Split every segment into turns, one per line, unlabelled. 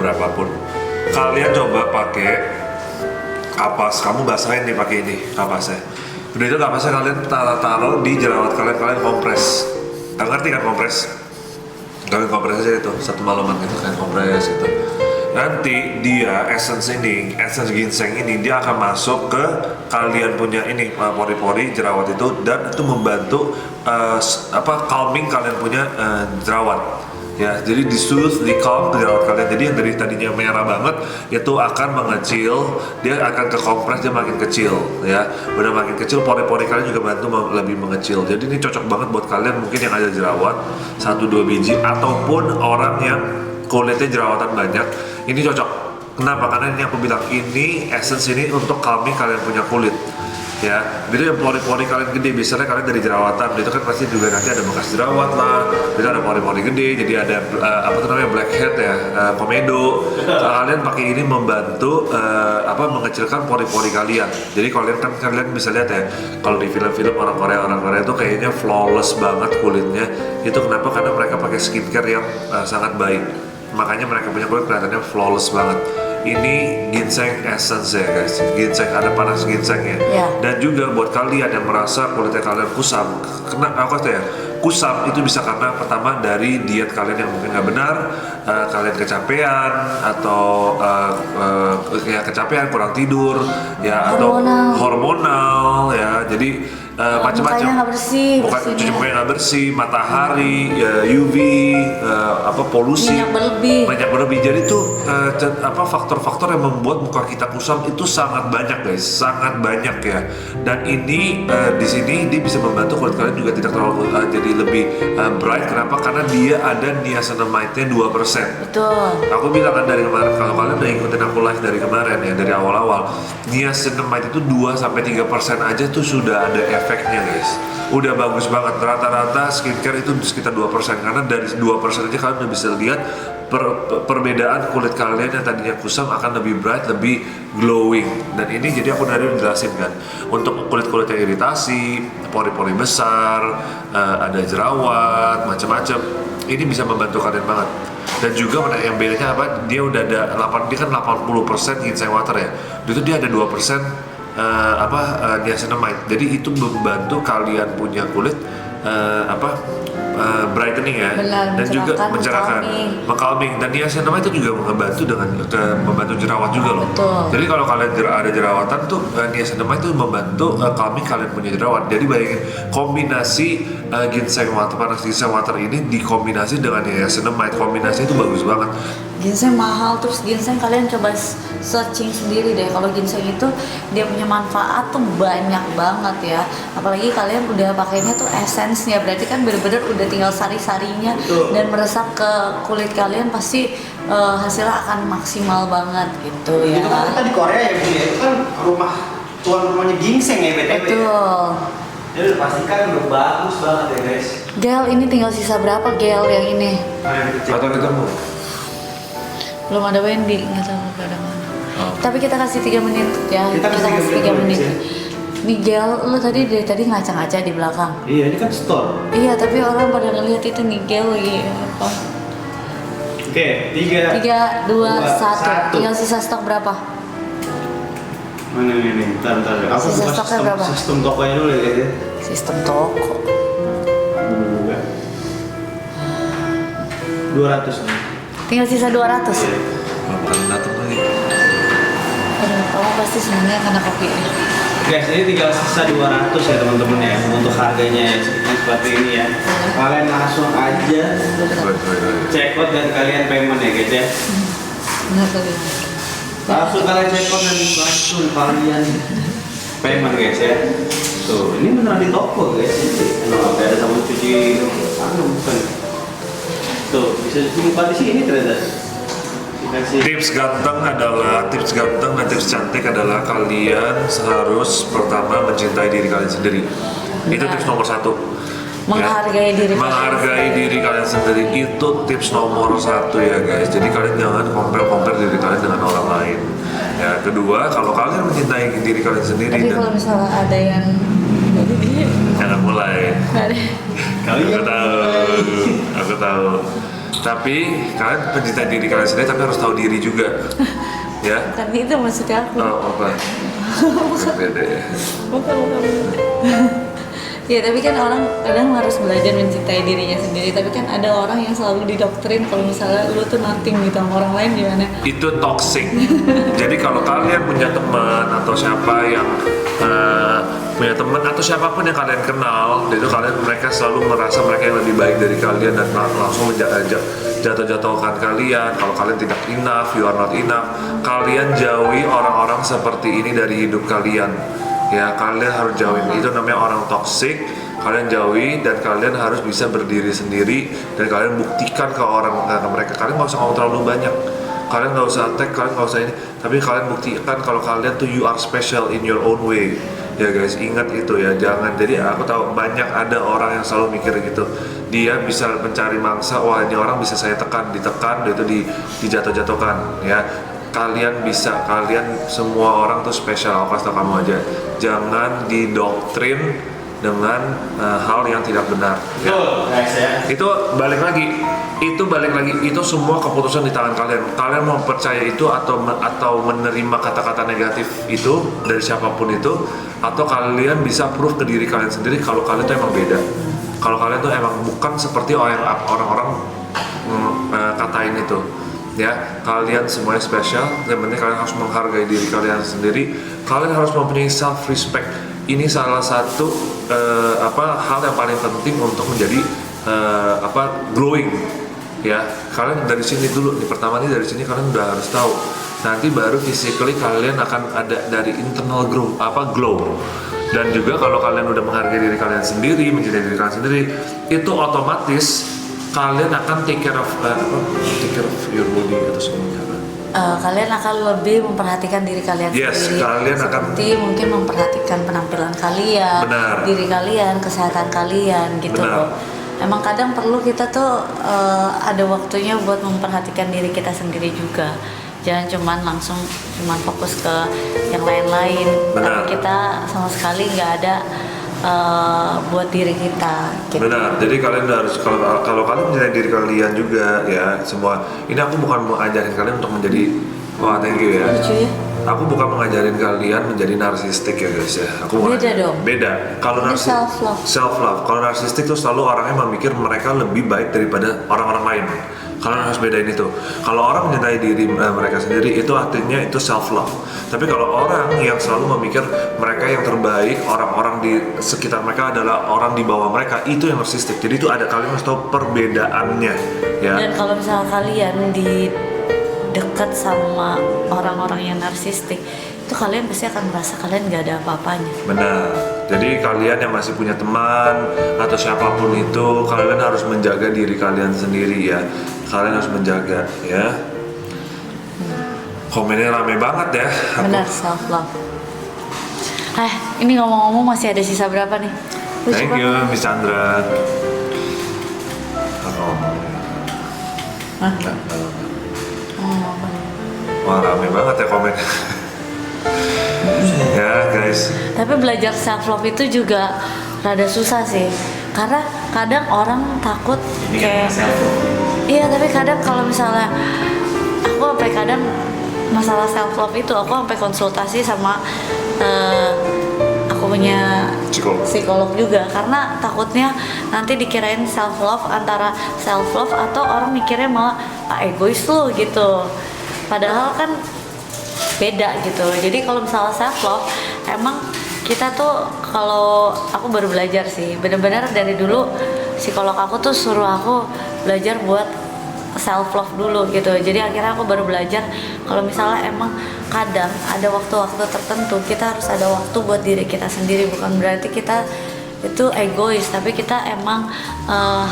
berapapun. Kalian coba pakai kapas, kamu basahin nih pakai ini kapasnya. Udah itu kapasnya kalian taruh di jerawat kalian kompres. Ngerti kan kompres? Kalian kompres aja itu satu malaman gitu kan kompres itu. Nanti dia essence ginseng ini dia akan masuk ke kalian punya ini pori-pori jerawat itu dan itu membantu calming kalian punya jerawat. Ya, jadi di calm jerawat kalian. Jadi yang dari tadinya merah banget itu akan mengecil, dia akan ke kompres, dia makin kecil ya. Udah makin kecil, pori-pori kalian juga bantu lebih mengecil. Jadi ini cocok banget buat kalian mungkin yang ada jerawat 1-2 biji ataupun orang yang kulitnya jerawatan banyak. Ini cocok. Kenapa? Karena ini aku bilang ini essence ini untuk calming kalian punya kulit. Ya, jadi yang pori-pori kalian gede, biasanya kalian dari jerawatan, itu kan pasti juga nanti ada bekas jerawat lah, itu ada pori-pori gede, jadi ada blackhead ya, komedo. Kalian pakai ini membantu mengecilkan pori-pori kalian. Jadi kalian bisa lihat ya, kalau di film-film orang Korea itu kayaknya flawless banget kulitnya. Itu kenapa? Karena mereka pakai skincare yang sangat baik. Makanya mereka punya kulit kelihatannya flawless banget. Ini ginseng essence ya guys, ginseng, ada panas ginsengnya. Dan juga buat kalian yang merasa kulitnya kalian kusam, kusam itu bisa karena pertama dari diet kalian yang mungkin nggak benar, kalian kecapean atau kecapean, kurang tidur ya, atau hormonal ya, jadi macam-macam. Cuci mukanya nggak bersih, matahari, UV, polusi, minyak berlebih. Jadi tuh faktor-faktor yang membuat muka kita kusam itu sangat banyak guys, sangat banyak ya. Dan ini di sini dia bisa membantu kulit kalian juga tidak terlalu jadi lebih bright. Kenapa? Karena dia ada niacinamide-nya 2%.
Betul.
Aku bilang kan dari kemarin, kalau kalian udah ikutin aku live dari kemarin ya, dari awal-awal, niacinamide itu 2-3% aja tuh sudah ada efeknya guys. Udah bagus banget. Rata-rata skincare itu sekitar 2%, karena dari 2% aja kalian udah bisa lihat perbedaan kulit kalian yang tadinya kusam akan lebih bright, lebih glowing. Dan ini jadi aku dari jelasin kan, untuk kulit-kulit yang iritasi, pori-pori besar, ada jerawat, macam-macam, ini bisa membantu kalian banget. Dan juga yang bedanya apa? Dia udah ada 80% ginseng water ya. Itu dia ada 2% niacinamide. Jadi itu membantu kalian punya kulit brightening ya.
Benar,
dan juga mencerahkan, calming. Dan niacinamide itu juga membantu jerawat juga loh.
Betul.
Jadi kalau kalian ada jerawatan tuh niacinamide itu membantu calming kalian punya jerawat. Jadi bayangin kombinasi panas ginseng water ini dikombinasi dengan niacinamide, kombinasi itu bagus banget.
Ginseng mahal, terus ginseng kalian coba searching sendiri deh. Kalau ginseng itu dia punya manfaat tuh banyak banget ya. Apalagi kalian udah pakainya tuh essence-nya, berarti kan bener-bener udah tinggal sari-sarinya dan meresap ke kulit kalian, pasti hasilnya akan maksimal banget gitu ya.
Itu kan kita di Korea ya Bu ya, itu kan tuan rumahnya ginseng ya BTW.
Betul.
Jadi udah pastikan udah bagus banget ya guys.
Gel ini tinggal sisa berapa gel yang ini?
Atau kita mau?
Belum ada Wendy, nggak tahu ada mana. Tapi kita kasih 3 menit ya.
Kita kasih 3 menit.
Nih gel, lo tadi dari tadi ngaca-ngaca di belakang.
Iya, ini kan store.
Iya, tapi orang pada ngeliat itu nih gel lagi apa?
Oke, 3,
2, 1. Tinggal sisa stok berapa?
Mana ini? Bentar. Aku
Sisa
buka
stoknya berapa?
sistem tokonya dulu ya guys ya.
Sistem toko.
200.
Tinggal sisa 200.
Bukan datang lagi.
Aduh, kamu pasti senangnya karena kopi.
Guys, ini tinggal sisa 200 ya teman-teman ya, untuk harganya seperti ini ya. Kalian langsung aja check out dan kalian payment ya guys ya.
Benar tadi.
Langsung kalian check out dan langsung kalian payment guys ya. Tuh, ini beneran di toko guys. Nah, ada sabun cuci bukan. Tuh, bisa dibuka di sini ternyata.
Tips ganteng dan tips cantik adalah kalian harus pertama mencintai diri kalian sendiri. Itu tips nomor 1.
Menghargai
diri kalian sendiri itu tips nomor 1 ya guys. Jadi kalian jangan compare diri kalian dengan orang lain. Ya, kedua, kalau kalian mencintai diri kalian sendiri.
Tapi kalau misalnya ada yang
jangan mulai.
Ada.
Aku tahu. Tapi kalian pencinta diri kalian sendiri, tapi harus tahu diri juga. Ya.
Bukan itu maksudnya aku.
Oh, apa? Beda ya.
Bukan. Ya tapi kan orang kadang harus belajar mencintai dirinya sendiri. Tapi kan ada orang yang selalu didoktrin kalau misalnya lu tuh nothing gitu sama orang lain gimana?
Itu toxic. Jadi kalau kalian punya teman atau siapa yang punya teman atau siapapun yang kalian kenal, itu mereka selalu merasa mereka yang lebih baik dari kalian dan langsung jatuh-jatuhkan kalian. Kalau kalian tidak enough, you are not enough. Kalian jauhi orang-orang seperti ini dari hidup kalian. Ya, kalian harus jauhin. Itu namanya orang toxic. Kalian jauhi dan kalian harus bisa berdiri sendiri dan kalian buktikan ke mereka. Kalian nggak usah ngomong terlalu banyak. Kalian nggak usah attack, kalian nggak usah ini. Tapi kalian buktikan kalau kalian tuh you are special in your own way. Ya guys, ingat itu ya. Jangan. Jadi aku tahu banyak ada orang yang selalu mikir gitu. Dia bisa mencari mangsa. Wah, ini orang bisa saya ditekan, itu dijatuh-jatuhkan. Ya. Kalian bisa, kalian semua orang tuh spesial. Aku kasih tau kamu aja, jangan didoktrin dengan hal yang tidak benar ya. Itu balik lagi, itu semua keputusan di tangan kalian. Kalian mau percaya itu atau menerima kata-kata negatif itu dari siapapun itu, atau kalian bisa proof ke diri kalian sendiri kalau kalian tuh emang beda, kalau kalian tuh emang bukan seperti orang-orang katain itu. Ya, kalian semuanya spesial. Yang penting kalian harus menghargai diri kalian sendiri. Kalian harus mempunyai self respect. Ini salah satu hal yang paling penting untuk menjadi growing. Ya, kalian dari sini dulu. Pertama nih dari sini kalian udah harus tahu. Nanti baru physically kalian akan ada dari internal glow. Dan juga kalau kalian udah menghargai diri kalian sendiri, mencintai diri kalian sendiri, itu otomatis kalian akan take care of your body atau semuanya.
Kalian akan lebih memperhatikan diri kalian sendiri.
Kalian
seperti mungkin memperhatikan penampilan kalian,
Benar.
diri kalian, kesehatan kalian gitu loh. Emang kadang perlu kita tuh ada waktunya buat memperhatikan diri kita sendiri juga. Jangan cuman fokus ke yang lain-lain, tapi kita sama sekali nggak ada buat diri kita gitu.
Benar, jadi kalian harus kalau kalian mencintai diri kalian juga ya semua. Ini aku bukan mau ajarin kalian untuk menjadi thank you ya.
Lucu ya.
Aku bukan mengajarin kalian menjadi narsistik ya guys ya.
Beda dong.
Beda. Kalau
self love.
Kalau narsistik tuh selalu orangnya memikir mereka lebih baik daripada orang-orang lain. Kalian harus bedain itu. Kalau orang mencintai diri mereka sendiri, itu artinya itu self love. Tapi kalau orang yang selalu memikir mereka yang terbaik, orang-orang di sekitar mereka adalah orang di bawah mereka, itu yang narsistik. Jadi itu ada, kalian harus tahu perbedaannya ya.
Dan kalau misalnya kalian di dekat sama orang-orang yang narsistik, itu kalian pasti akan merasa kalian gak ada apa-apanya.
Benar. Jadi kalian yang masih punya teman atau siapapun itu, kalian harus menjaga diri kalian sendiri ya. Kalian harus menjaga ya. Komennya rame banget ya.
Benar, self love. Ini ngomong-ngomong masih ada sisa berapa nih?
Thank you Miss Chandra. Wah, rame banget ya komen. Ya guys.
Tapi belajar self love itu juga rada susah sih, karena kadang orang takut kayak iya, tapi kadang kalau misalnya aku sampai kadang masalah self love itu aku sampai konsultasi sama aku punya psikolog juga, karena takutnya nanti dikirain self love antara self love atau orang mikirnya malah egois lo gitu, padahal kan beda gitu. Jadi kalau misalnya self love, emang kita tuh, kalau aku baru belajar sih, bener-bener dari dulu psikolog aku tuh suruh aku belajar buat self love dulu gitu. Jadi akhirnya aku baru belajar kalau misalnya emang kadang ada waktu-waktu tertentu kita harus ada waktu buat diri kita sendiri. Bukan berarti kita itu egois, tapi kita emang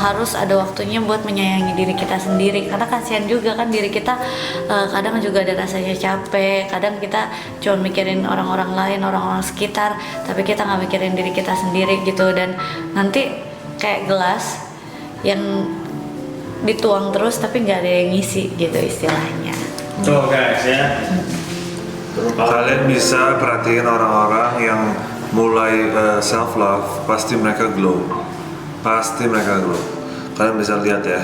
harus ada waktunya buat menyayangi diri kita sendiri, karena kasihan juga kan diri kita kadang juga ada rasanya capek, kadang kita cuma mikirin orang-orang lain, orang-orang sekitar, tapi kita nggak mikirin diri kita sendiri gitu. Dan nanti kayak gelas yang dituang terus tapi nggak ada yang ngisi gitu istilahnya.
Tuh guys ya.
Kalian bisa perhatiin orang-orang yang mulai self love, pasti mereka glow. Kalian bisa lihat ya.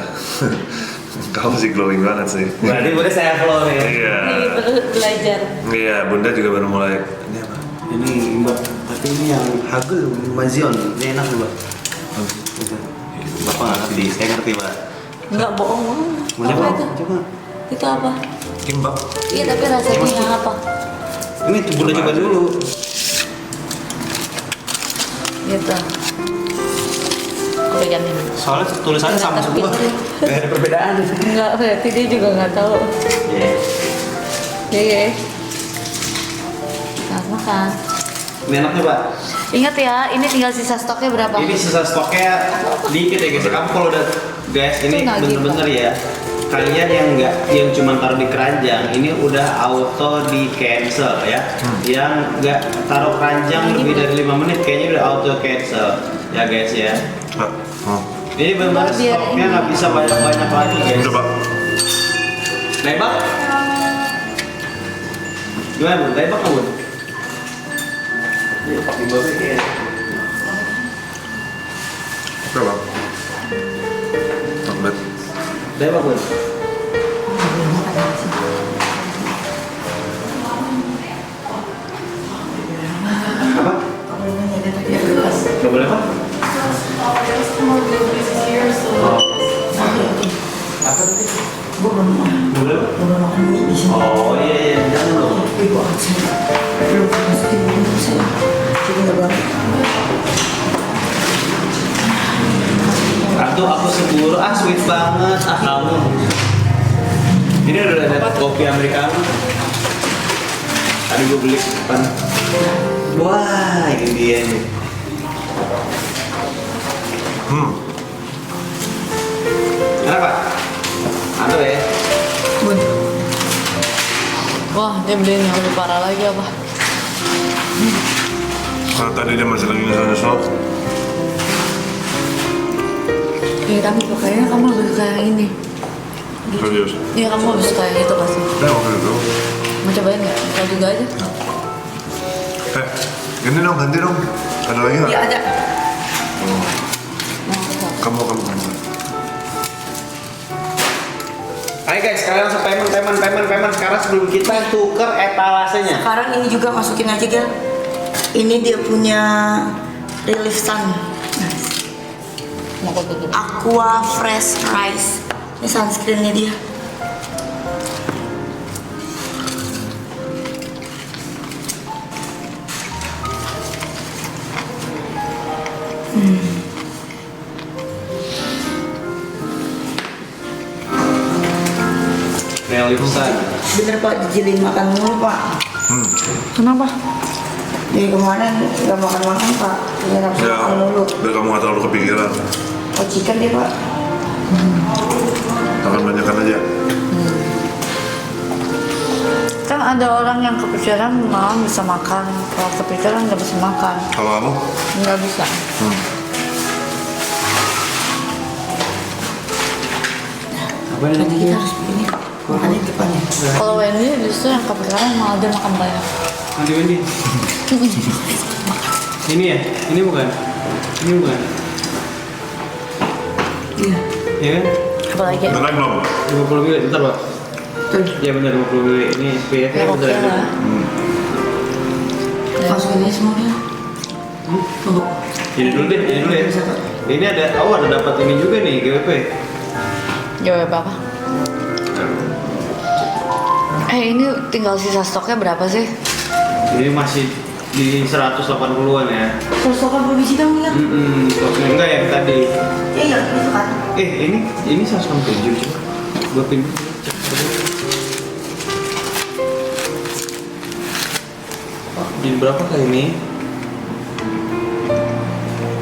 Kamu sih glowing banget sih.
Berarti udah saya follow nih.
Iya.
Lagi baru belajar.
Iya, Bunda juga baru mulai. Ini apa?
Ini mbak, tapi ini yang Hagel Mazion, ini enak mbak. Bapak nggak ngerti, saya ngerti mbak.
Nggak bohong.
Mau
Apa
coba?
itu?
Coba.
Itu apa?
Kimbap.
Iya tapi rasanya yang apa?
Ini Bunda coba dulu.
Gitu. Aku pegangin.
Soalnya tulisannya sama
Nggak
semua.
terpikir.
Gak ada perbedaan.
Enggak, berarti dia juga nggak tahu.
Iya.
Iya. Selamat makan.
Ini enaknya pak.
Ingat ya, ini tinggal sisa stoknya berapa?
Ini sisa stoknya dikit ya guys. Kamu kalau udah guys ini
Itu nggak
bener-bener ya. Kalian yang nggak yang cuma taruh di keranjang ini udah auto di cancel ya. Yang nggak taruh keranjang
Ini
lebih
udah-
dari 5 menit kayaknya udah auto cancel ya guys ya. Ini benar-benar
Mbak, biar
stoknya
ini.
nggak bisa banyak-banyak lagi guys.
Udah, Pak.
Lebak? Gimana bun? Lebak nggak bun? Iya, di bawah kayak.
Oke, Bang. Tambah.
Lebak bun? Apa? Nggak boleh pak? Oh. Apa tadi? Nggak boleh pak? Oh iya iya jangan dong. Aduh aku seburu sweet banget kamu. Ini udah ada kopi americano. Tadi gue beli depan. Wah ini dia nih. Enak pak? Mantap ya?
Bun. Wah, dia beliin yang lebih parah lagi apa?
Karena tadi dia masih lagi nyesel-nyesel.
Iya, tapi kayaknya kamu lebih suka yang ini.
Serius.
Iya, kamu lebih suka yang itu pasti.
Ya, oke itu.
Mau cobain nggak? Coba juga aja.
Ini dong, ganti dong. Ada lagi nggak?
Iya, ada.
Kamu.
Ayo guys, sekarang langsung payment. Sekarang sebelum kita tuker etalasenya.
Sekarang ini juga masukin aja Gel. Ini dia punya relief sun
Mau kau tutup.
Aqua Fresh Rice. Ini sunscreennya dia.
Relief sun.
Bener Pak, dijilin makan mulu Pak.
Kenapa?
Dari kemarin nggak makan Pak. Dia nafsu
Ya,
makan mulu.
biar kamu nggak terlalu kepikiran.
Oh chicken dia Pak.
Makan banyakan aja.
Kan ada orang yang kepikiran malam bisa makan, kalau kepikiran nggak bisa makan,
Kalau kamu?
nggak bisa.
Apa ini
Nanti kita harus begini. Makan di depannya.
Kalau Wendy justru yang kepikiran malah dia makan banyak.
Nanti Wendy. Ini ya? Ini bukan? Ini bukan?
Iya.
Iya kan?
Apalagi
Udah naik belum?
50 mili, bentar pak. Iya benar 50 mili. Ini SPF
ya
nya
oke
bentar ya.
lah.
Masukin aja semuanya. Tunggu.
Ini dulu deh, ini dulu ya. Ini ada, ada dapat ini juga nih GWP.
Jawab apa? Ini tinggal sisa stoknya berapa sih?
Ini masih di 180-an ya.
Terus makan biji dong ya.
Stoknya enggak yang tadi.
Iya, itu kan.
Ini 167 coba. Gua pindah. Jadi berapa kali ini?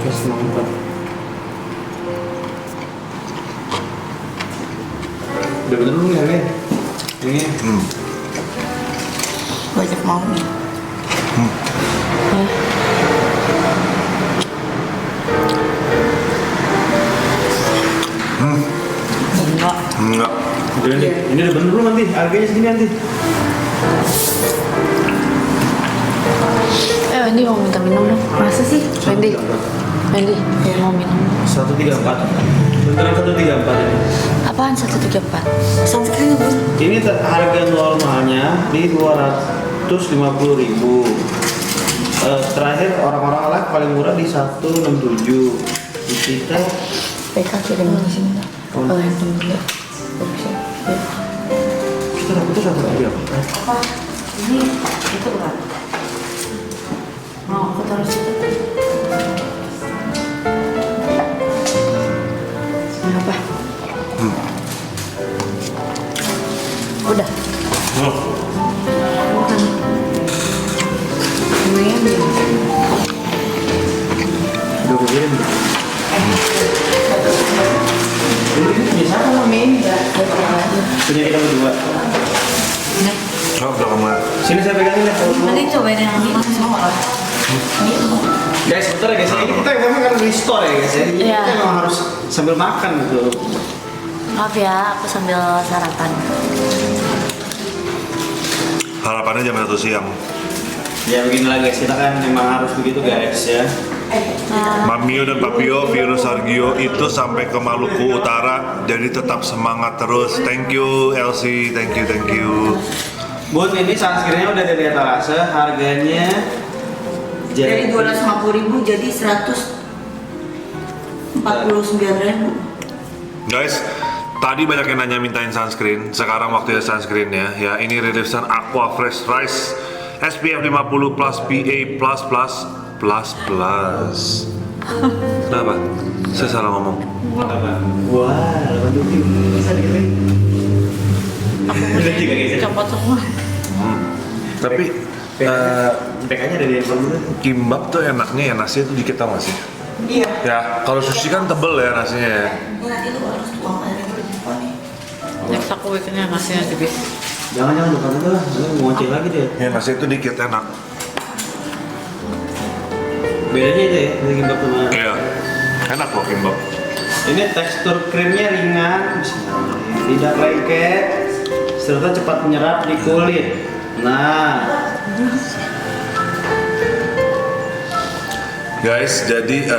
194. Udah bener belum ya, Ren? Ini
Banyak mau nih.
Enggak.
Enggak.
udah nih. Ini udah bener belum nanti? Harganya segini nanti.
Wendy mau minta minum dong.
Masa sih?
Wendy mau minum.
134. Beneran 134 ini.
Apaan 134?
Sunscreen Bun.
Ini harga normalnya di 250.000. Terakhir orang-orang live paling murah di 167. Di kita
PK kirim di sini. Oh, yang tunggu ya.
kita dapetnya 1 apa?
Apa? Ini itu kan? Mau aku taruh situ.
Apa?
Udah.
Oh,
Bukan. Lumayan ya.
Udah gue kirim. Ini punya siapa Mami? Punya kita berdua.
Nih.
oh udah kamu.
Sini saya pegangin ya.
Nanti cobain yang ini semua.
Guys, bentar ya guys. Ini kita memang kan di store ya guys. Jadi
Iya.
kita memang harus sambil makan gitu.
Maaf ya, aku sambil sarapan.
Harapannya jam 1 siang.
Ya beginilah guys, kita kan memang harus begitu guys ya.
Mamio dan Papio, virus Sargio itu sampai ke Maluku Utara, jadi tetap semangat terus. Thank you Elsie, thank you.
Bun, ini sunscreennya udah ada di etalase, harganya
Dari 250.000 jadi 149.000.
Guys, tadi banyak yang nanya mintain sunscreen. Sekarang waktunya sunscreennya. Ya, ini rilisan Aqua Fresh Rice SPF 50 plus PA plus. Kenapa? Saya salah ngomong.
Wah, 8 bisa dikit.
Aku
Udah juga guys ya.
copot semua.
Tapi
PK-nya ada di handphone dulu.
kimbap tuh enaknya ya nasinya tuh dikit tau gak sih?
Iya.
Ya, kalau sushi kan tebel ya nasinya ya.
Ini nanti lu harus tuang air dulu di depan nih.
Next aku bikinnya nasinya tipis.
Jangan bukan itu lah, nanti mau ngoceh lagi deh.
Ya nasi itu dikit enak.
Bedanya itu ya, dari kimbap sama.
Iya, enak loh kimbap.
Ini tekstur krimnya ringan, tidak lengket, serta cepat menyerap di kulit. Nah,
Guys, jadi